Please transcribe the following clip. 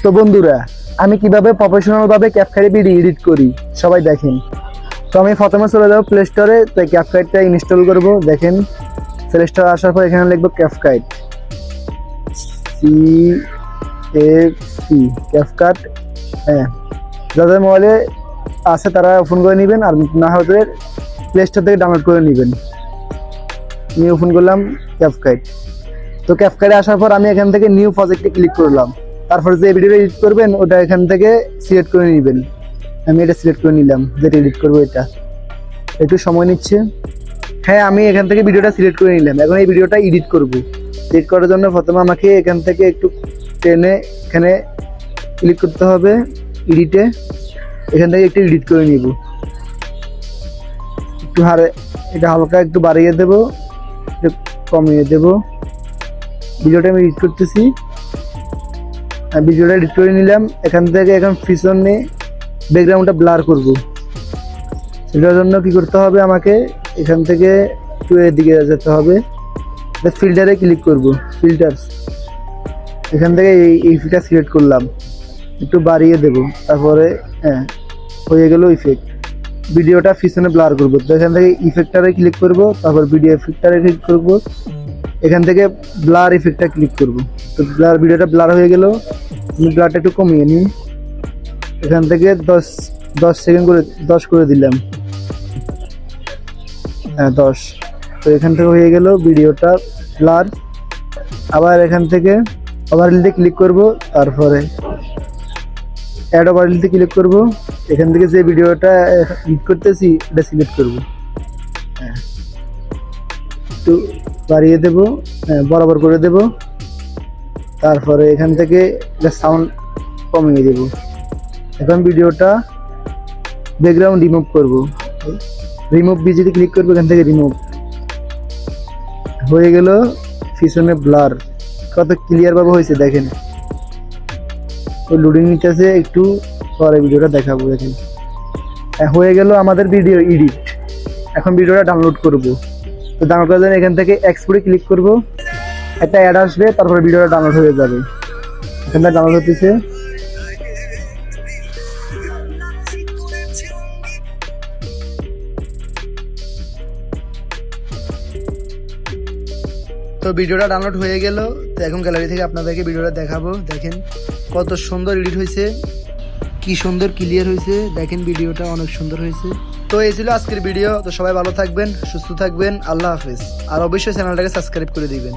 তো বন্ধুরা, আমি কিভাবে প্রফেশনাল ভাবে ক্যাপকাট ভিডিও এডিট করি সবাই দেখেন। তো আমি প্রথমে চলে যাবো প্লে স্টোরে, তাই ক্যাপকাটটা ইনস্টল করব। দেখেন, প্লে স্টোরে আসার পর এখানে লিখবো ক্যাপকাট, ক্যাপকাট। হ্যাঁ, যাদের মোবাইলে আছে তারা ওপেন করে নেবেন, আর না হলে প্লে স্টোর থেকে ডাউনলোড করে নেবেন। আমি ওপেন করলাম ক্যাপকাট। তো ক্যাপকাটে আসার পর আমি এখান থেকে নিউ প্রজেক্টে ক্লিক করলাম। তারপরে যে ভিডিওটা এডিট করবেন ওটা এখান থেকে সিলেক্ট করে নেবেন। আমি এটা সিলেক্ট করে নিলাম, যেটা এডিট করবো। এটা একটু সময় নিচ্ছে। হ্যাঁ, আমি এখান থেকে ভিডিওটা সিলেক্ট করে নিলাম। এখন এই ভিডিওটা এডিট করব। এডিট করার জন্য প্রথমে আমাকে এখান থেকে একটু টেনে এখানে ক্লিক করতে হবে, এডিটে। এখান থেকে একটু এডিট করে নিব। একটু এটা হালকা একটু বাড়িয়ে দেব, একটু কমিয়ে দেব। ভিডিওটা আমি এডিট করতেছি। ভিডিওটা এডিট করে নিলাম। এখান থেকে এখন পিছনে ব্যাকগ্রাউন্ডটা ব্লার করব। সেটার জন্য কি করতে হবে, আমাকে এখান থেকে একটু এদিকে যেতে হবে। ফিল্টারে ক্লিক করব, ফিল্টারস। এখান থেকে এই ফিল্টার সিলেক্ট করলাম, একটু বাড়িয়ে দেব। তারপরে হ্যাঁ, হয়ে গেল ইফেক্ট। ভিডিওটা পিছনে ব্লার করব। তো এখান থেকে ইফেক্টারে ক্লিক করব, তারপর ভিডিও ইফেক্টারে ক্লিক করব। এখান থেকে ব্লার ইফেক্টটা ক্লিক করব। তো ভিডিওটা ব্লার হয়ে গেল। আমি ব্লারটা একটু কমিয়ে নিই। এখান থেকে 10 সেকেন্ড করে 10 করে দিলাম। হ্যাঁ, 10। তো এখান থেকে হয়ে গেল ভিডিওটা ব্লার। আবার এখান থেকে ওভারলিতে ক্লিক করব, তারপরে অ্যাড ওভারলিতে ক্লিক করব। এখান থেকে যে ভিডিওটা এডিট করতেছি এটা সিলেক্ট করব। হ্যাঁ, একটু বাড়িয়ে দেব, হ্যাঁ বরাবর করে দেব। তারপরে এখান থেকে সাউন্ড কমিয়ে দেব। এখন ভিডিওটা ব্যাকগ্রাউন্ড রিমুভ করব। রিমুভ বিজিতে ক্লিক করবো, এখান থেকে রিমুভ হয়ে গেল। পিছনে ব্লার কত ক্লিয়ার ভাবে হয়েছে দেখেন। ওই লোডিং নিতেছে, একটু পরে ভিডিওটা দেখাবো। দেখেন, হয়ে গেল আমাদের ভিডিও এডিট। এখন ভিডিওটা ডাউনলোড করব। তো ডাউনলোড করার জন্য এখান থেকে এক্সপোর্টে ক্লিক করব। একটা অ্যাড আসবে, তারপরে ভিডিওটা ডাউনলোড হয়ে যাবে। এখান থেকে ডাউনলোড হতেছে। তো ভিডিওটা ডাউনলোড হয়ে গেল। তো এখন গ্যালারি থেকে আপনাদেরকে ভিডিওটা দেখাবো। দেখেন কত সুন্দর এডিট হয়েছে, কি সুন্দর ক্লিয়ার হয়েছে। দেখেন ভিডিওটা অনেক সুন্দর হয়েছে। তো এই ছিল আজকের ভিডিও। তো সবাই ভালো থাকবেন, সুস্থ থাকবেন। আল্লাহ হাফেজ। আর অবশ্যই চ্যানেলটাকে সাবস্ক্রাইব করে দিবেন।